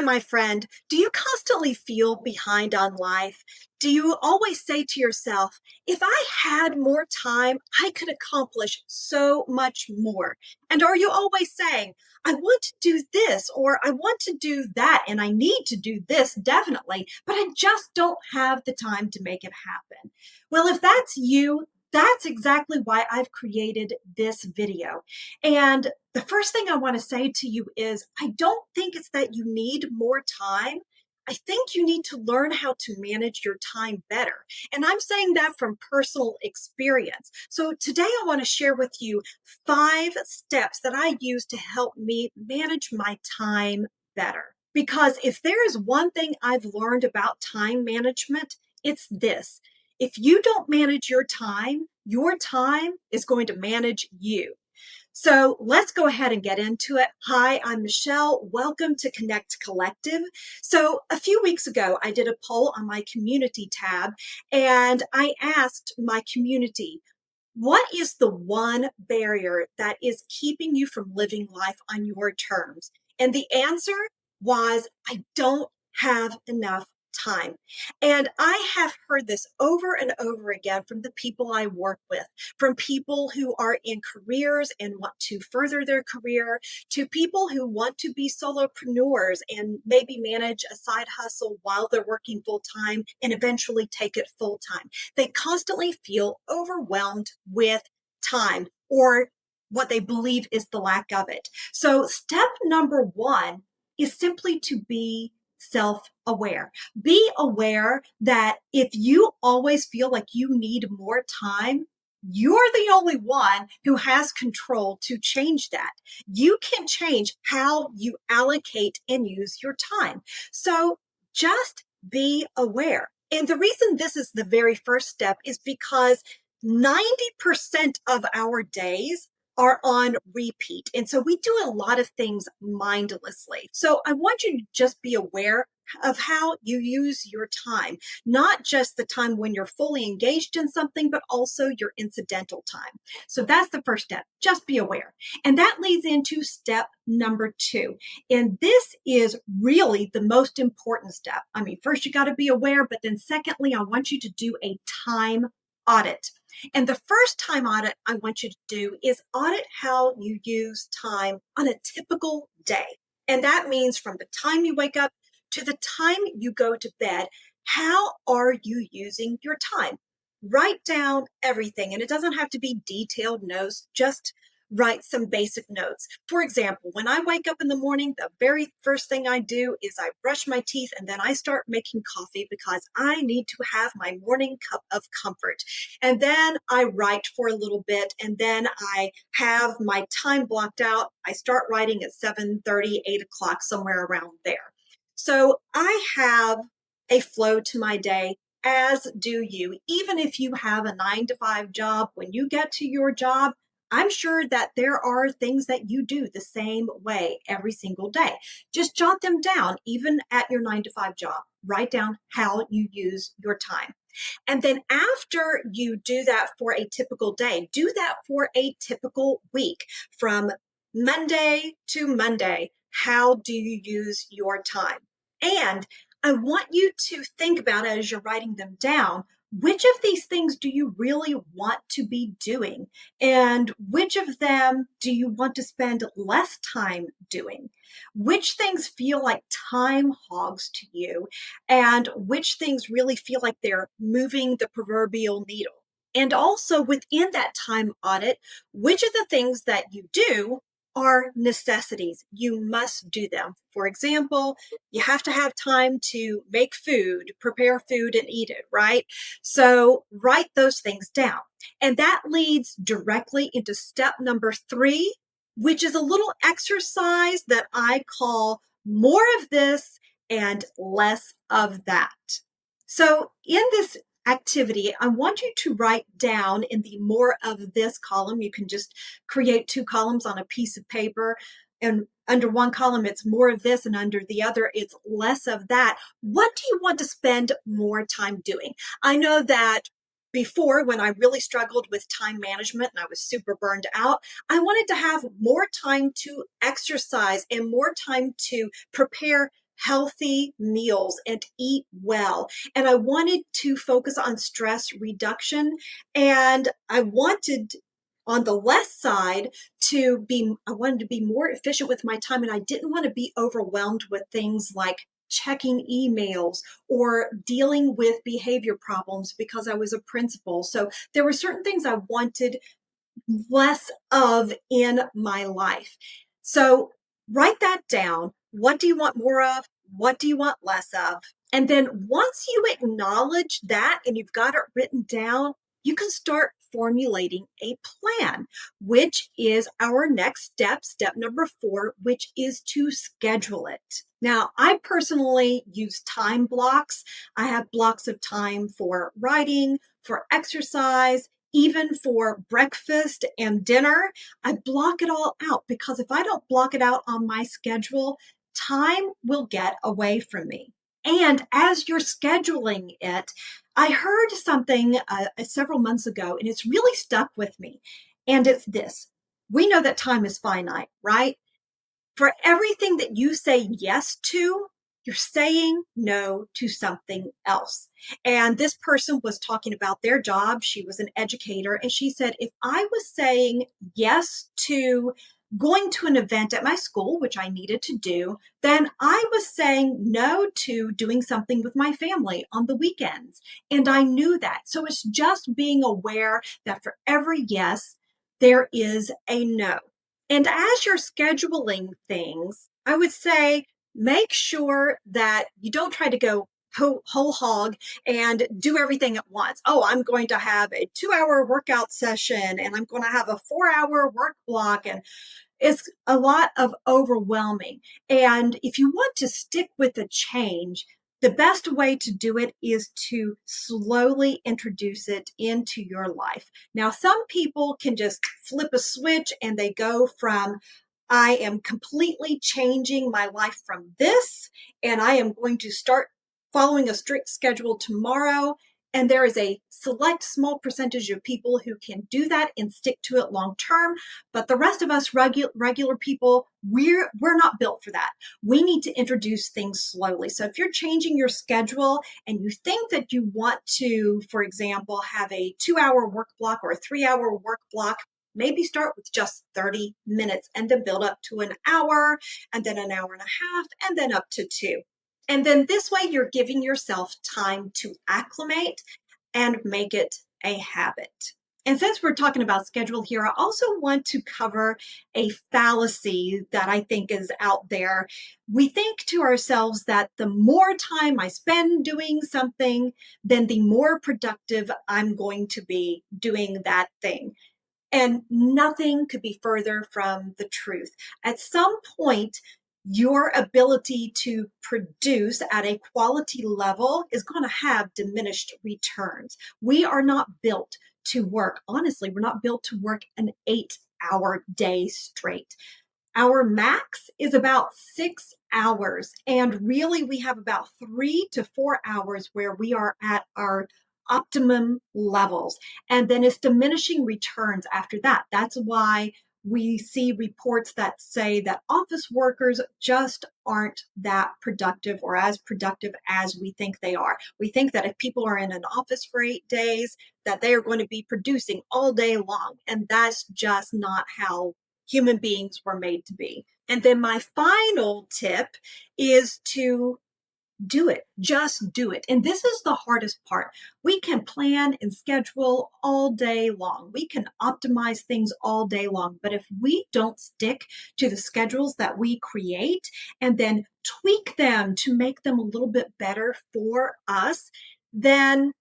my friend, do you constantly feel behind on life? Do you always say to yourself, if I had more time, I could accomplish so much more? And are you always saying, I want to do this or I want to do that and I need to do this definitely, but I just don't have the time to make it happen? Well, if that's you, that's exactly why I've created this video. And the first thing I want to say to you is I don't think it's that you need more time. I think you need to learn how to manage your time better. And I'm saying that from personal experience. So today I want to share with you 5 steps that I use to help me manage my time better. Because if there is one thing I've learned about time management, it's this. If you don't manage your time is going to manage you. So let's go ahead and get into it. Hi, I'm Michelle. Welcome to Connect Collective. So a few weeks ago, I did a poll on my community tab and I asked my community, what is the one barrier that is keeping you from living life on your terms? And the answer was, I don't have enough time. And I have heard this over and over again from the people I work with, from people who are in careers and want to further their career, to people who want to be solopreneurs and maybe manage a side hustle while they're working full time and eventually take it full time. They constantly feel overwhelmed with time or what they believe is the lack of it. So step number 1 is simply to be self-aware. Be aware that if you always feel like you need more time, you're the only one who has control to change that. You can change how you allocate and use your time. So just be aware. And the reason this is the very first step is because 90% of our days are on repeat. And so we do a lot of things mindlessly. So I want you to just be aware of how you use your time, not just the time when you're fully engaged in something, but also your incidental time. So that's the first step. Just be aware. And that leads into step number 2. And this is really the most important step. I mean, first you got to be aware, but then secondly, I want you to do a time audit. And the first time audit I want you to do is audit how you use time on a typical day. And that means from the time you wake up to the time you go to bed, how are you using your time? Write down everything. And it doesn't have to be detailed notes, just write some basic notes. For example, when I wake up in the morning, the very first thing I do is I brush my teeth and then I start making coffee because I need to have my morning cup of comfort. And then I write for a little bit and then I have my time blocked out. I start writing at 7:30, 8 o'clock, somewhere around there. So I have a flow to my day, as do you. Even if you have a 9 to 5 job, when you get to your job, I'm sure that there are things that you do the same way every single day. Just jot them down, even at your 9 to 5 job. Write down how you use your time. And then after you do that for a typical day, do that for a typical week from Monday to Monday. How do you use your time? And I want you to think about it as you're writing them down. Which of these things do you really want to be doing? And which of them do you want to spend less time doing? Which things feel like time hogs to you? And which things really feel like they're moving the proverbial needle? And also within that time audit, which of the things that you do are necessities? You must do them. For example, you have to have time to make food, prepare food, and eat it, right? So write those things down. And that leads directly into step number 3, which is a little exercise that I call more of this and less of that. So in this activity, I want you to write down in the more of this column. You can just create 2 columns on a piece of paper, and under one column it's more of this and under the other it's less of that. What do you want to spend more time doing? I know that before, when I really struggled with time management and I was super burned out, I wanted to have more time to exercise and more time to prepare healthy meals and eat well. And I wanted to focus on stress reduction. And I wanted on the less side I wanted to be more efficient with my time. And I didn't want to be overwhelmed with things like checking emails or dealing with behavior problems because I was a principal. So there were certain things I wanted less of in my life. So write that down. What do you want more of? What do you want less of? And then once you acknowledge that and you've got it written down, you can start formulating a plan, which is our next step, step number 4, which is to schedule it. Now, I personally use time blocks. I have blocks of time for writing, for exercise, even for breakfast and dinner. I block it all out because if I don't block it out on my schedule, time will get away from me. And as you're scheduling it, I heard something several months ago, and it's really stuck with me. And it's this: we know that time is finite, right? For everything that you say yes to, you're saying no to something else. And this person was talking about their job. She was an educator. And she said, if I was saying yes to going to an event at my school, which I needed to do, then I was saying no to doing something with my family on the weekends. And I knew that. So it's just being aware that for every yes, there is a no. And as you're scheduling things, I would say make sure that you don't try to go whole hog and do everything at once. Oh, I'm going to have a 2-hour workout session and I'm going to have a 4-hour work block. And it's a lot of overwhelming. And if you want to stick with the change, the best way to do it is to slowly introduce it into your life. Now, some people can just flip a switch and they go from, I am completely changing my life from this, and I am going to start following a strict schedule tomorrow. And there is a select small percentage of people who can do that and stick to it long term. But the rest of us regular people, we're not built for that. We need to introduce things slowly. So if you're changing your schedule and you think that you want to, for example, have a 2-hour work block or a 3-hour work block, maybe start with just 30 minutes and then build up to an hour and then an hour and a half and then up to 2. And then this way you're giving yourself time to acclimate and make it a habit. And since we're talking about schedule here, I also want to cover a fallacy that I think is out there. We think to ourselves that the more time I spend doing something, then the more productive I'm going to be doing that thing. And nothing could be further from the truth. At some point, your ability to produce at a quality level is going to have diminished returns. We are not built to work. Honestly, we're not built to work an 8-hour day straight. Our max is about 6 hours. And really, we have about 3 to 4 hours where we are at our optimum levels. And then it's diminishing returns after that. That's why we see reports that say that office workers just aren't that productive or as productive as we think they are. We think that if people are in an office for 8 days, that they are going to be producing all day long. And that's just not how human beings were made to be. And then my final tip is to do it. Just do it. And this is the hardest part. We can plan and schedule all day long. We can optimize things all day long. But if we don't stick to the schedules that we create and then tweak them to make them a little bit better for us, then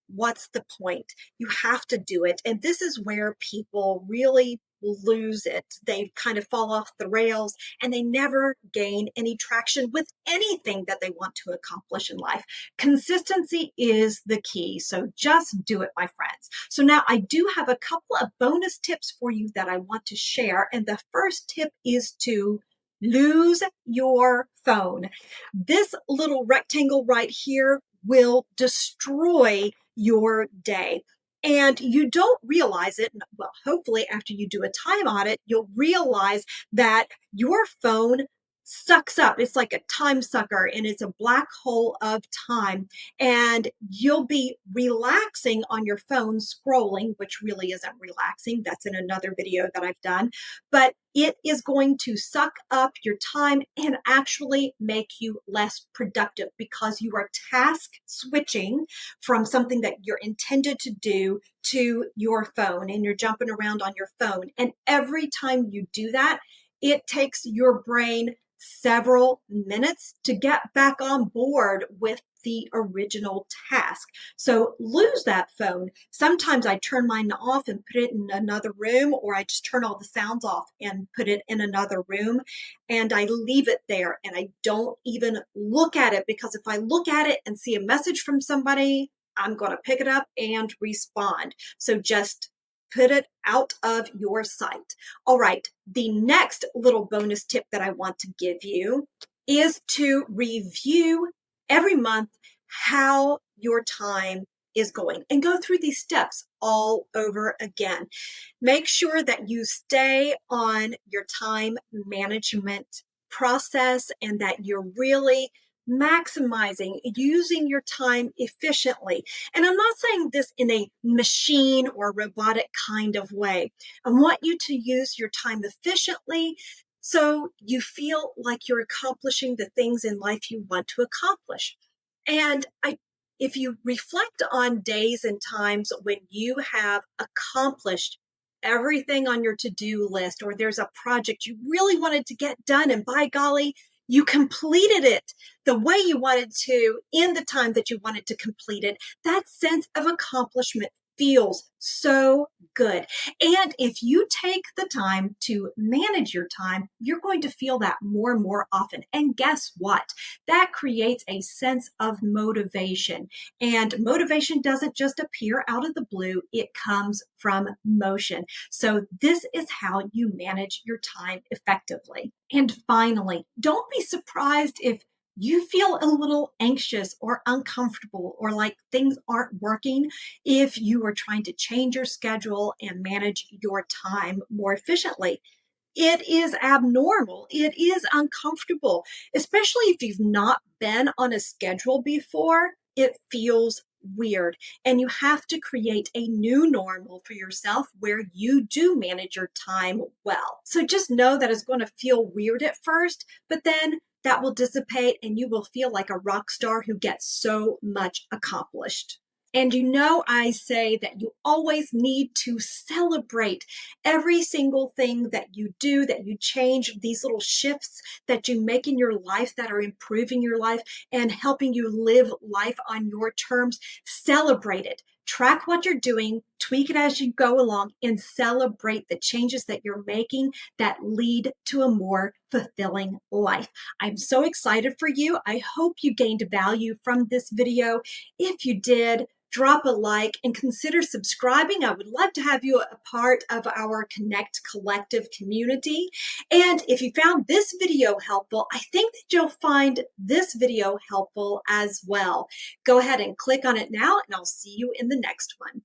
what's the point? You have to do it. And this is where people really lose it. They kind of fall off the rails and they never gain any traction with anything that they want to accomplish in life. Consistency is the key. So just do it, my friends. So now I do have a couple of bonus tips for you that I want to share. And the first tip is to lose your phone. This little rectangle right here will destroy your day. And you don't realize it. Well, hopefully after you do a time audit, you'll realize that your phone sucks up. It's like a time sucker, and it's a black hole of time. And you'll be relaxing on your phone scrolling, which really isn't relaxing. That's in another video that I've done. But it is going to suck up your time and actually make you less productive because you are task switching from something that you're intended to do to your phone, and you're jumping around on your phone. And every time you do that, it takes your brain several minutes to get back on board with the original task. So lose that phone. Sometimes I turn mine off and put it in another room, or I just turn all the sounds off and put it in another room, and I leave it there and I don't even look at it, because if I look at it and see a message from somebody, I'm going to pick it up and respond. So just put it out of your sight. All right, the next little bonus tip that I want to give you is to review every month how your time is going and go through these steps all over again. Make sure that you stay on your time management process and that you're really maximizing, using your time efficiently. And I'm not saying this in a machine or robotic kind of way. I want you to use your time efficiently so you feel like you're accomplishing the things in life you want to accomplish. And if you reflect on days and times when you have accomplished everything on your to-do list, or there's a project you really wanted to get done, and by golly, you completed it the way you wanted to in the time that you wanted to complete it, that sense of accomplishment feels so good. And if you take the time to manage your time, you're going to feel that more and more often. And guess what? That creates a sense of motivation. And motivation doesn't just appear out of the blue, it comes from motion. So this is how you manage your time effectively. And finally, don't be surprised if you feel a little anxious or uncomfortable or like things aren't working if you are trying to change your schedule and manage your time more efficiently. It is abnormal. It is uncomfortable, especially if you've not been on a schedule before. It feels weird, and you have to create a new normal for yourself where you do manage your time well. So just know that it's going to feel weird at first, but then that will dissipate and you will feel like a rock star who gets so much accomplished. And I say that you always need to celebrate every single thing that you do, that you change, these little shifts that you make in your life that are improving your life and helping you live life on your terms. Celebrate it. Track what you're doing, tweak it as you go along, and celebrate the changes that you're making that lead to a more fulfilling life. I'm so excited for you. I hope you gained value from this video. If you did, drop a like and consider subscribing. I would love to have you a part of our Connect Collective community. And if you found this video helpful, I think that you'll find this video helpful as well. Go ahead and click on it now, and I'll see you in the next one.